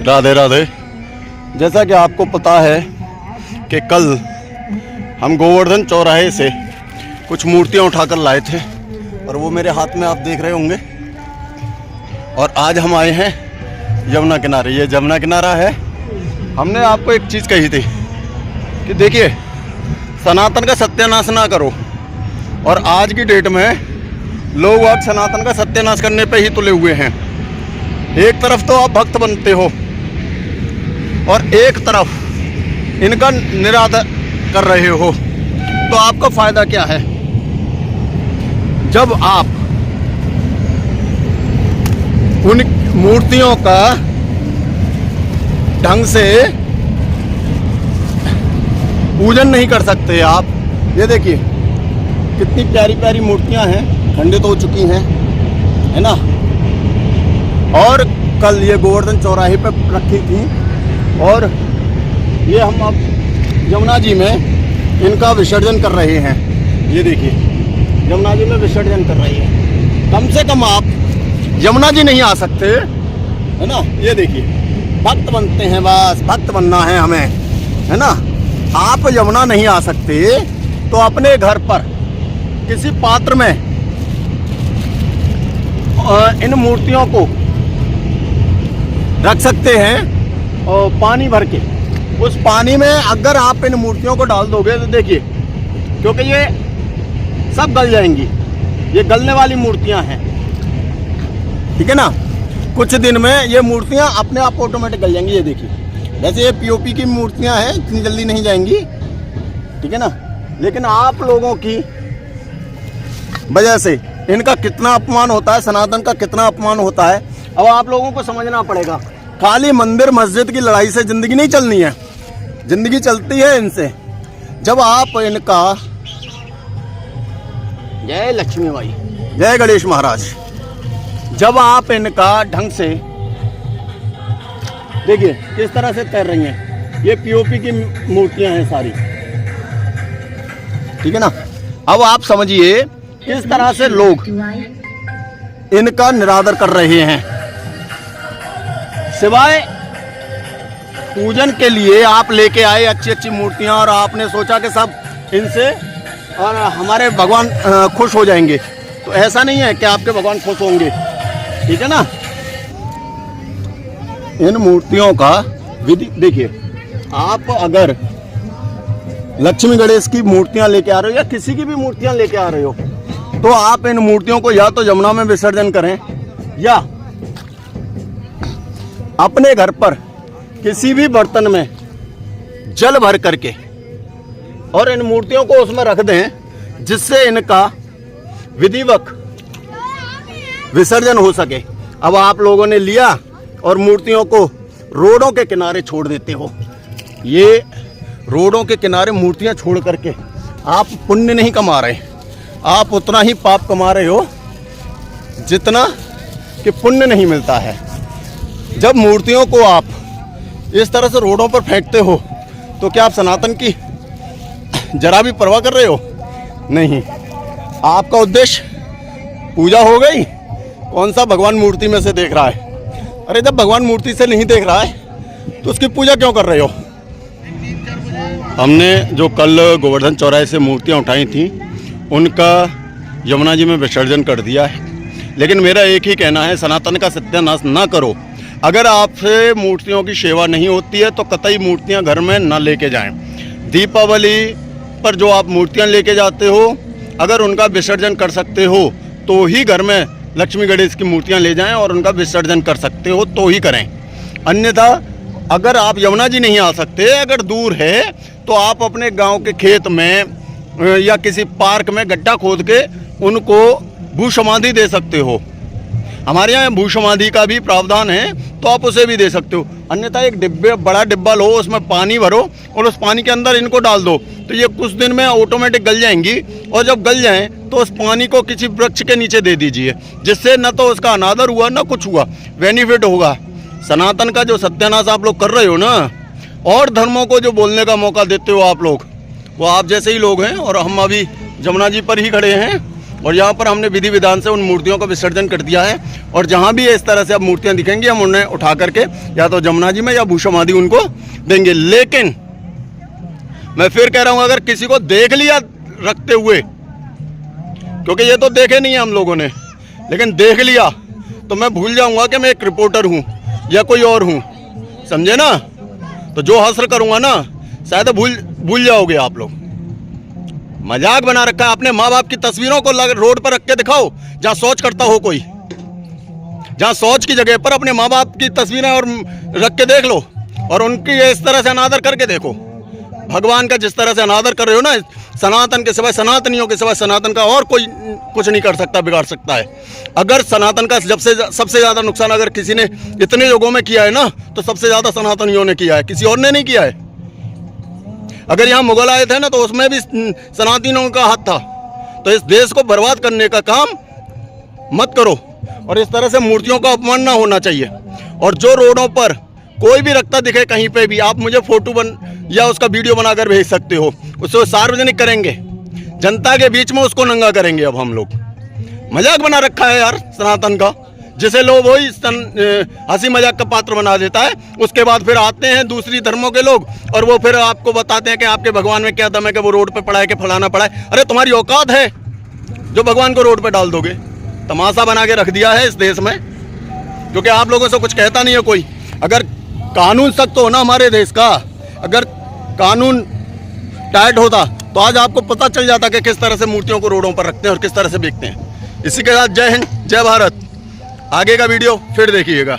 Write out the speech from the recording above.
राधे राधे। जैसा कि आपको पता है कि कल हम गोवर्धन चौराहे से कुछ मूर्तियां उठाकर लाए थे और वो मेरे हाथ में आप देख रहे होंगे। और आज हम आए हैं यमुना किनारे। ये यमुना किनारा है। हमने आपको एक चीज़ कही थी कि देखिए, सनातन का सत्यानाश ना करो। और आज की डेट में लोग आज सनातन का सत्यानाश करने पे ही तुले हुए हैं। एक तरफ तो आप भक्त बनते हो और एक तरफ इनका निरादर कर रहे हो, तो आपका फायदा क्या है? जब आप उन मूर्तियों का ढंग से पूजन नहीं कर सकते आप। ये देखिए कितनी प्यारी प्यारी मूर्तियां हैं, खंडित हो चुकी हैं, है ना। और कल ये गोवर्धन चौराहे पर रखी थी और ये हम अब यमुना जी में इनका विसर्जन कर रहे हैं। ये देखिए यमुना जी में विसर्जन कर रही है। कम से कम आप यमुना जी नहीं आ सकते, है ना। ये देखिए भक्त बनते हैं, बस भक्त बनना है हमें, है ना। आप यमुना नहीं आ सकते तो अपने घर पर किसी पात्र में इन मूर्तियों को रख सकते हैं और पानी भर के उस पानी में अगर आप इन मूर्तियों को डाल दोगे तो देखिए, क्योंकि ये सब गल जाएंगी, ये गलने वाली मूर्तियां हैं, ठीक है ना। कुछ दिन में ये मूर्तियां अपने आप ऑटोमेटिक गल जाएंगी। ये देखिए, वैसे ये पीओपी की मूर्तियां हैं, इतनी जल्दी नहीं जाएंगी, ठीक है ना। लेकिन आप लोगों की वजह से इनका कितना अपमान होता है, सनातन का कितना अपमान होता है, अब आप लोगों को समझना पड़ेगा। खाली मंदिर मस्जिद की लड़ाई से ज़िंदगी नहीं चलनी है, ज़िंदगी चलती है इनसे। जब आप इनका, जय लक्ष्मी माई, जय गणेश महाराज, जब आप इनका ढंग से देखिए किस तरह से तैर रही हैं, ये पीओपी की मूर्तियां हैं सारी, ठीक है ना। अब आप समझिए किस तरह से लोग इनका निरादर कर रहे हैं। सिवाय पूजन के लिए आप लेके आए अच्छी अच्छी मूर्तियां और आपने सोचा कि सब इनसे और हमारे भगवान खुश हो जाएंगे, तो ऐसा नहीं है कि आपके भगवान खुश होंगे, ठीक है ना। इन मूर्तियों का विधि देखिए, आप अगर लक्ष्मी गणेश की मूर्तियां लेके आ रहे हो या किसी की भी मूर्तियां लेके आ रहे हो, तो आप इन मूर्तियों को या तो यमुना में विसर्जन करें या अपने घर पर किसी भी बर्तन में जल भर करके और इन मूर्तियों को उसमें रख दें, जिससे इनका विधिवत विसर्जन हो सके। अब आप लोगों ने लिया और मूर्तियों को रोडों के किनारे छोड़ देते हो। ये रोडों के किनारे मूर्तियां छोड़ करके आप पुण्य नहीं कमा रहे, आप उतना ही पाप कमा रहे हो जितना कि पुण्य नहीं मिलता है। जब मूर्तियों को आप इस तरह से रोडों पर फेंकते हो तो क्या आप सनातन की जरा भी परवाह कर रहे हो? नहीं। आपका उद्देश्य पूजा हो गई, कौन सा भगवान मूर्ति में से देख रहा है? अरे जब भगवान मूर्ति से नहीं देख रहा है तो उसकी पूजा क्यों कर रहे हो? हमने जो कल गोवर्धन चौराहे से मूर्तियां उठाई थी उनका यमुना जी में विसर्जन कर दिया है। लेकिन मेरा एक ही कहना है, सनातन का सत्यानाश ना करो। अगर आपसे मूर्तियों की सेवा नहीं होती है तो कतई मूर्तियां घर में ना लेके जाएं। दीपावली पर जो आप मूर्तियां लेके जाते हो, अगर उनका विसर्जन कर सकते हो तो ही घर में लक्ष्मी गणेश की मूर्तियां ले जाएं और उनका विसर्जन कर सकते हो तो ही करें। अन्यथा अगर आप यमुना जी नहीं आ सकते, अगर दूर है, तो आप अपने गांव के खेत में या किसी पार्क में गड्ढा खोद के उनको भू समाधि दे सकते हो। हमारे यहाँ भू समाधि का भी प्रावधान है, तो आप उसे भी दे सकते हो। अन्यथा एक डिब्बे, बड़ा डिब्बा लो, उसमें पानी भरो और उस पानी के अंदर इनको डाल दो, तो ये कुछ दिन में ऑटोमेटिक गल जाएंगी। और जब गल जाएं तो उस पानी को किसी वृक्ष के नीचे दे दीजिए, जिससे न तो उसका अनादर हुआ न कुछ हुआ, बेनिफिट होगा। सनातन का जो सत्यानाश आप लोग कर रहे हो ना, और धर्मों को जो बोलने का मौका देते हो आप लोग, वो आप जैसे ही लोग हैं। और हम अभी यमुना जी पर ही खड़े हैं और यहाँ पर हमने विधि विधान से उन मूर्तियों का विसर्जन कर दिया है। और जहाँ भी इस तरह से अब मूर्तियाँ दिखेंगी हम उन्हें उठा करके या तो जमुना जी में या भूषम आदि उनको देंगे। लेकिन मैं फिर कह रहा हूँ, अगर किसी को देख लिया रखते हुए, क्योंकि ये तो देखे नहीं है हम लोगों ने, लेकिन देख लिया तो मैं भूल जाऊंगा कि मैं एक रिपोर्टर हूँ या कोई और हूँ, समझे ना। तो जो हस्र करूँगा ना शायद भूल जाओगे आप लोग। मजाक बना रखा है। अपने माँ बाप की तस्वीरों को रोड पर रख के दिखाओ जहाँ शौच करता हो कोई, जहाँ शौच की जगह पर अपने माँ बाप की तस्वीरें और रख के देख लो और उनकी इस तरह से अनादर करके देखो। भगवान का जिस तरह से अनादर कर रहे हो ना, सनातन के सिवाय, सनातनियों के सिवाय सनातन का और कोई कुछ नहीं कर सकता, बिगाड़ सकता है। अगर सनातन का सबसे ज़्यादा नुकसान अगर किसी ने इतने युगों में किया है ना, तो सबसे ज़्यादा सनातनियों ने किया है, किसी और ने नहीं किया है। अगर यहाँ मुगल आए थे ना तो उसमें भी सनातनियों का हाथ था। तो इस देश को बर्बाद करने का काम मत करो और इस तरह से मूर्तियों का अपमान ना होना चाहिए। और जो रोडों पर कोई भी रखता दिखे कहीं पे भी, आप मुझे फोटो या उसका वीडियो बनाकर भेज सकते हो, उसको सार्वजनिक करेंगे, जनता के बीच में उसको नंगा करेंगे। अब हम लोग मजाक बना रखा है यार सनातन का, जिसे लोग वही हंसी मजाक का पात्र बना देता है। उसके बाद फिर आते हैं दूसरी धर्मों के लोग और वो फिर आपको बताते हैं कि आपके भगवान में क्या दम है कि वो रोड पे पड़ा है कि फलाना पड़ा है। अरे तुम्हारी औकात है जो भगवान को रोड पे डाल दोगे? तमाशा बना के रख दिया है इस देश में, क्योंकि आप लोगों से कुछ कहता नहीं है कोई। अगर कानून सख्त हो ना हमारे देश का, अगर कानून टाइट होता तो आज आपको पता चल जाता कि किस तरह से मूर्तियों को रोडों पर रखते हैं और किस तरह से बेचते हैं। इसी के साथ जय हिंद, जय भारत। आगे का वीडियो फिर देखिएगा।